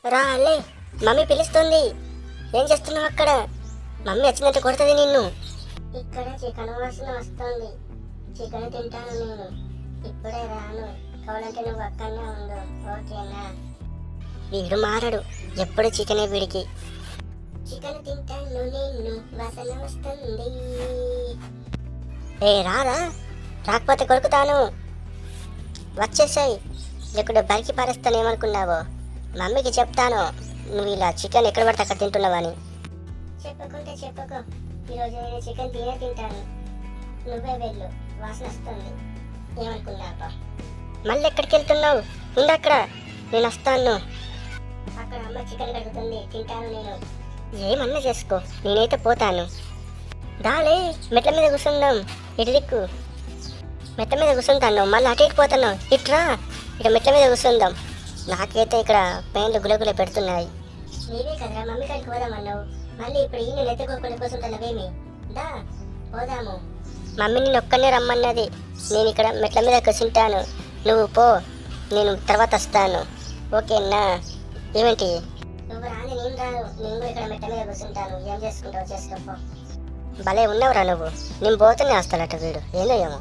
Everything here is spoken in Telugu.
రా అల్లే, మమ్మీ పిలుస్తుంది. ఏం చేస్తున్నావు అక్కడ? మమ్మీ వచ్చినట్టు కొడుతుంది నిన్ను. ఇక్కడ చికెన్ వాసన వస్తుంది. చికెన్ తింటాను నేను. ఇప్పుడే రాను. కావాలంటే నువ్వు అక్కడనే ఉండు, ఓకేనా? వీడు మారడు, ఎప్పుడు చికెనే వీడికి. చికెన్ తింటాను నేను, వాసన వస్తుంది. ఏ రారా, రాకపోతే కొరుకుతాను. వచ్చేసాయి, లేకుంటే బరికి పారేస్తాను. ఏమనుకున్నావో? మమ్మీకి చెప్తాను నువ్వు ఇలా చికెన్ ఎక్కడ పడితే అక్కడ తింటున్నావని. చెప్పుకుంటే చెప్పుకో, ఈరోజు నేను చికెన్ తింటాను. నువ్వే వెళ్ళు, వాసన వస్తుంది. ఏమనుకున్నావా? మళ్ళీ ఎక్కడికి వెళ్తున్నావు? ఉండక్కడ, నేను వస్తాను. అక్కడ అమ్మ చికెన్ కడుగుతుంది, తింటాను నేను. ఏమన్నా చేసుకో, నేనైతే పోతాను. దాలే, మెట్ల మీద కూర్చుందాం. ఇటు దిక్కు, మెట్ల మీద కూర్చుంటాను. మళ్ళీ అటు ఇటు పోతాను. ఇట్రా, ఇక్కడ మెట్ల మీద కూర్చుందాం. నాకైతే ఇక్కడ పెయిన్లు గులగుల పెడుతున్నాయి. నీవే కదరా మమ్మీ కాడికి పోదామన్నావు, మళ్ళీ ఇప్పుడు ఈ నేను ఎత్తుకోకుండా కూర్చుంటున్నావేమి? దా పోదాము. మమ్మీ నేను ఒక్కనే రమ్మన్నది. నేను ఇక్కడ మెట్ల మీద కూర్చుంటాను, నువ్వు పో, నేను తర్వాత వస్తాను, ఓకేనా? ఏమిటి? నువ్వు రాని నేను రాను, నేను కూడా ఇక్కడ మెట్ల మీద కూర్చుంటాను. ఏం చేసుకుంటావు చేసుకోపో. భలే ఉన్నావురా నువ్వు. నేను పోతూనే వస్తానట వీడు, ఏందో ఏమో.